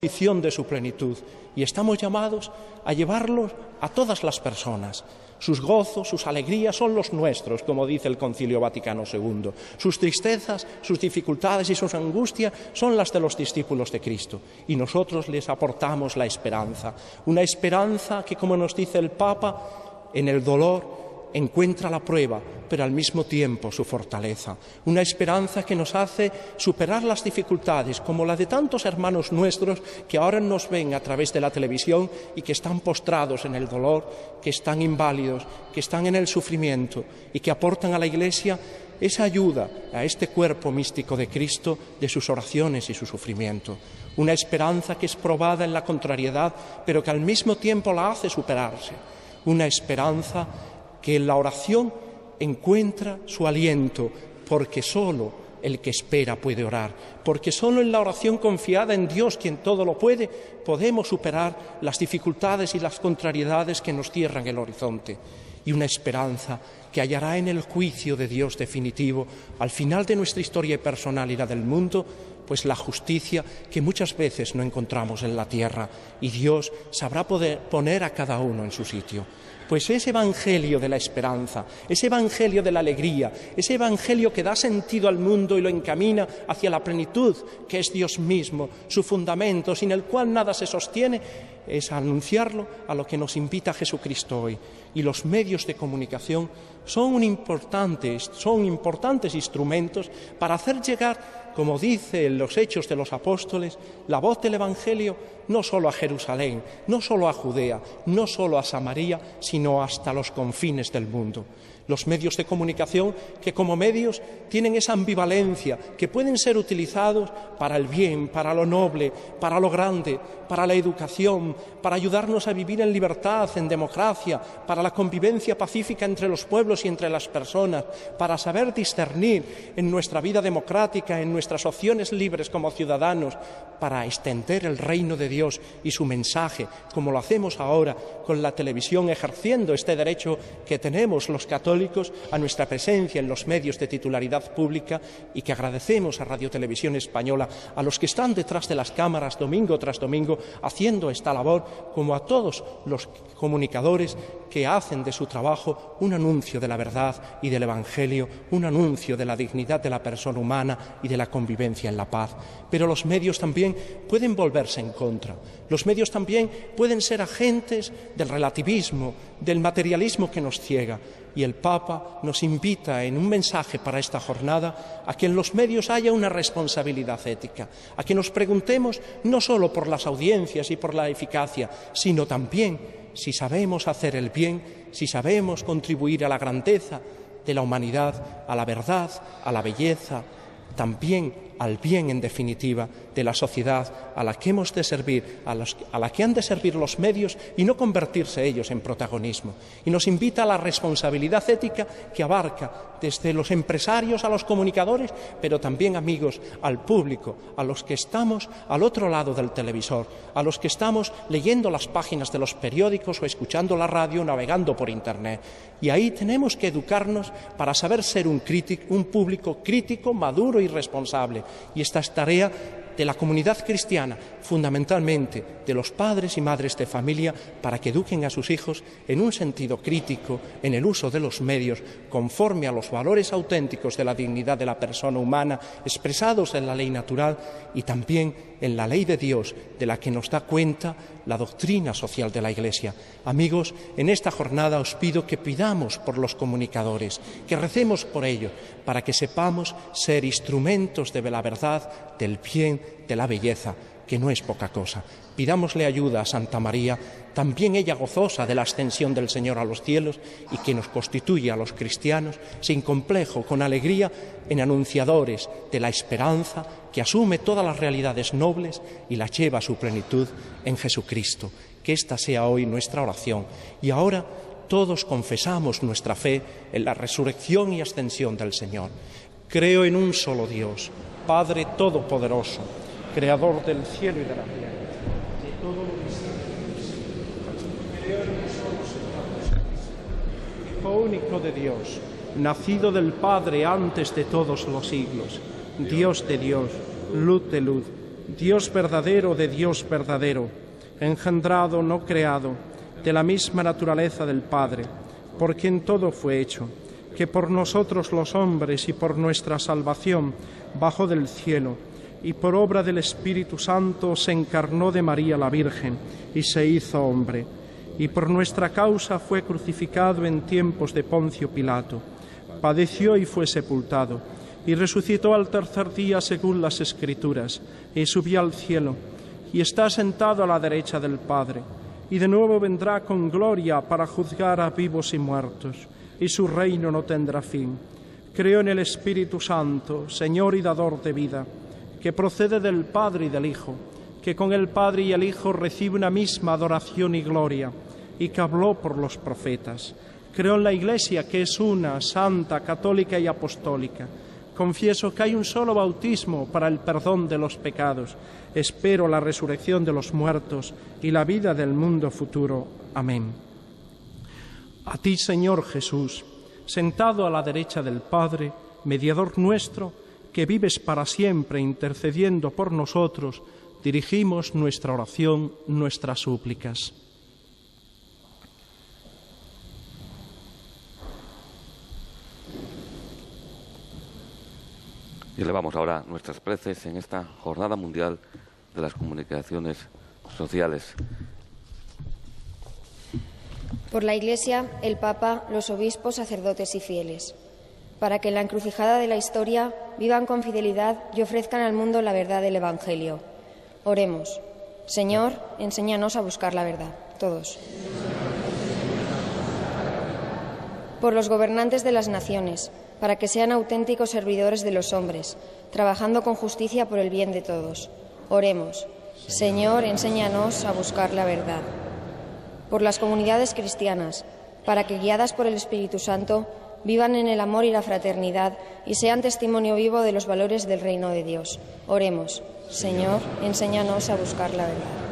de su plenitud, y estamos llamados a llevarlos a todas las personas. Sus gozos, sus alegrías son los nuestros, como dice el Concilio Vaticano II. Sus tristezas, sus dificultades y sus angustias son las de los discípulos de Cristo. Y nosotros les aportamos la esperanza. Una esperanza que, como nos dice el Papa, en el dolor encuentra la prueba, pero al mismo tiempo su fortaleza. Una esperanza que nos hace superar las dificultades, como la de tantos hermanos nuestros que ahora nos ven a través de la televisión y que están postrados en el dolor, que están inválidos, que están en el sufrimiento y que aportan a la Iglesia esa ayuda a este cuerpo místico de Cristo de sus oraciones y su sufrimiento. Una esperanza que es probada en la contrariedad, pero que al mismo tiempo la hace superarse. Una esperanza que en la oración encuentra su aliento, porque solo el que espera puede orar, porque solo en la oración confiada en Dios, quien todo lo puede, podemos superar las dificultades y las contrariedades que nos cierran el horizonte. Y una esperanza que hallará en el juicio de Dios definitivo, al final de nuestra historia personal y la del mundo, pues la justicia que muchas veces no encontramos en la tierra, y Dios sabrá poder poner a cada uno en su sitio. Pues ese evangelio de la esperanza, ese evangelio de la alegría, ese evangelio que da sentido al mundo y lo encamina hacia la plenitud, que es Dios mismo, su fundamento, sin el cual nada se sostiene, es anunciarlo a lo que nos invita Jesucristo hoy. Y los medios de comunicación son importantes instrumentos para hacer llegar, como dice en los Hechos de los Apóstoles, la voz del Evangelio no solo a Jerusalén, no solo a Judea, no solo a Samaria, sino hasta los confines del mundo. Los medios de comunicación que como medios tienen esa ambivalencia, que pueden ser utilizados para el bien, para lo noble, para lo grande, para la educación, para ayudarnos a vivir en libertad, en democracia, para la convivencia pacífica entre los pueblos y entre las personas, para saber discernir en nuestra vida democrática, en nuestras opciones libres como ciudadanos, para extender el reino de Dios y su mensaje, como lo hacemos ahora con la televisión, ejerciendo este derecho que tenemos los católicos a nuestra presencia en los medios de titularidad pública, y que agradecemos a Radio Televisión Española, a los que están detrás de las cámaras domingo tras domingo haciendo esta labor, como a todos los comunicadores que hacen de su trabajo un anuncio de la verdad y del Evangelio, un anuncio de la dignidad de la persona humana y de la convivencia en la paz. Pero los medios también pueden volverse en contra. Los medios también pueden ser agentes del relativismo, del materialismo que nos ciega. Y el Papa nos invita en un mensaje para esta jornada a que en los medios haya una responsabilidad ética, a que nos preguntemos no solo por las audiencias y por la eficacia, sino también si sabemos hacer el bien, si sabemos contribuir a la grandeza de la humanidad, a la verdad, a la belleza, también al bien, en definitiva, de la sociedad a la que hemos de servir, a la que han de servir los medios y no convertirse ellos en protagonismo. Y nos invita a la responsabilidad ética que abarca desde los empresarios a los comunicadores, pero también, amigos, al público, a los que estamos al otro lado del televisor, a los que estamos leyendo las páginas de los periódicos o escuchando la radio, navegando por Internet. Y ahí tenemos que educarnos para saber ser un público crítico, maduro y responsable. Y esta es tarea de la comunidad cristiana, fundamentalmente de los padres y madres de familia, para que eduquen a sus hijos en un sentido crítico en el uso de los medios, conforme a los valores auténticos de la dignidad de la persona humana, expresados en la ley natural y también en la ley de Dios, de la que nos da cuenta la doctrina social de la Iglesia. Amigos, en esta jornada os pido que pidamos por los comunicadores, que recemos por ellos, para que sepamos ser instrumentos de la verdad, del bien, de la belleza, que no es poca cosa. Pidámosle ayuda a Santa María, también ella gozosa de la ascensión del Señor a los cielos, y que nos constituye a los cristianos sin complejo, con alegría, en anunciadores de la esperanza que asume todas las realidades nobles y las lleva a su plenitud en Jesucristo. Que esta sea hoy nuestra oración. Y ahora todos confesamos nuestra fe en la resurrección y ascensión del Señor. Creo en un solo Dios, Padre Todopoderoso, Creador del cielo y de la tierra, de todo lo que existe. Creo en un solo Señor Jesucristo, Hijo único de Dios, nacido del Padre antes de todos los siglos, Dios de Dios, luz de luz, Dios verdadero de Dios verdadero, engendrado, no creado, de la misma naturaleza del Padre, por quien todo fue hecho, que por nosotros los hombres y por nuestra salvación bajó del cielo, y por obra del Espíritu Santo se encarnó de María la Virgen y se hizo hombre, y por nuestra causa fue crucificado en tiempos de Poncio Pilato, padeció y fue sepultado, y resucitó al tercer día según las Escrituras, y subió al cielo, y está sentado a la derecha del Padre, y de nuevo vendrá con gloria para juzgar a vivos y muertos, y su reino no tendrá fin. Creo en el Espíritu Santo, Señor y dador de vida, que procede del Padre y del Hijo, que con el Padre y el Hijo recibe una misma adoración y gloria, y que habló por los profetas. Creo en la Iglesia, que es una, santa, católica y apostólica. Confieso que hay un solo bautismo para el perdón de los pecados. Espero la resurrección de los muertos y la vida del mundo futuro. Amén. A ti, Señor Jesús, sentado a la derecha del Padre, mediador nuestro, que vives para siempre intercediendo por nosotros, dirigimos nuestra oración, nuestras súplicas. Y elevamos ahora nuestras preces en esta Jornada Mundial de las Comunicaciones Sociales. Por la Iglesia, el Papa, los obispos, sacerdotes y fieles, para que en la encrucijada de la historia vivan con fidelidad y ofrezcan al mundo la verdad del Evangelio. Oremos. Señor, enséñanos a buscar la verdad. Todos. Por los gobernantes de las naciones, para que sean auténticos servidores de los hombres, trabajando con justicia por el bien de todos. Oremos. Señor, enséñanos a buscar la verdad. Por las comunidades cristianas, para que, guiadas por el Espíritu Santo, vivan en el amor y la fraternidad y sean testimonio vivo de los valores del reino de Dios. Oremos. Señor, enséñanos a buscar la verdad.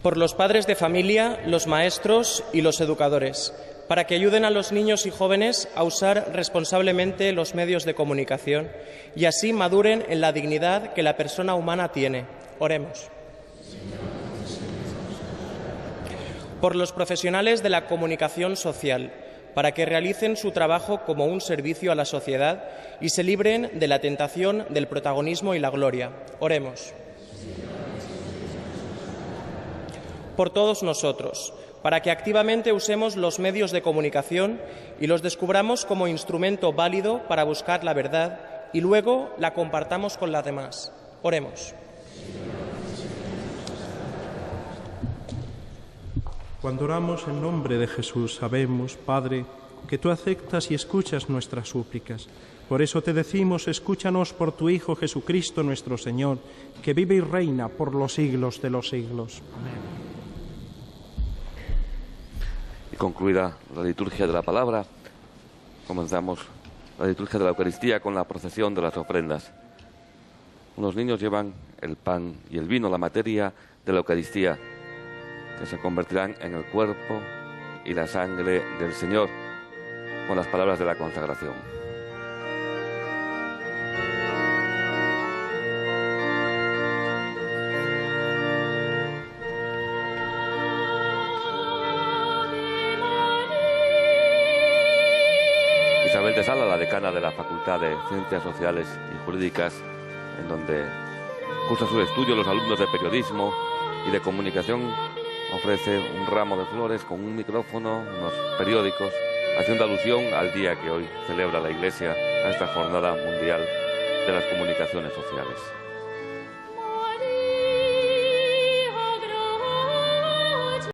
Por los padres de familia, los maestros y los educadores, para que ayuden a los niños y jóvenes a usar responsablemente los medios de comunicación y así maduren en la dignidad que la persona humana tiene. Oremos. Por los profesionales de la comunicación social, para que realicen su trabajo como un servicio a la sociedad y se libren de la tentación del protagonismo y la gloria. Oremos. Por todos nosotros, para que activamente usemos los medios de comunicación y los descubramos como instrumento válido para buscar la verdad y luego la compartamos con las demás. Oremos. Cuando oramos en nombre de Jesús, sabemos, Padre, que tú aceptas y escuchas nuestras súplicas. Por eso te decimos, escúchanos por tu Hijo Jesucristo nuestro Señor, que vive y reina por los siglos de los siglos. Amén. Y concluida la liturgia de la palabra, comenzamos la liturgia de la Eucaristía con la procesión de las ofrendas. Unos niños llevan el pan y el vino, la materia de la Eucaristía, que se convertirán en el cuerpo y la sangre del Señor, con las palabras de la consagración. Isabel de Sala, la decana de la Facultad de Ciencias Sociales y Jurídicas, en donde cursa su estudio los alumnos de periodismo y de comunicación, ofrece un ramo de flores con un micrófono, unos periódicos, haciendo alusión al día que hoy celebra la Iglesia, a esta Jornada Mundial de las Comunicaciones Sociales.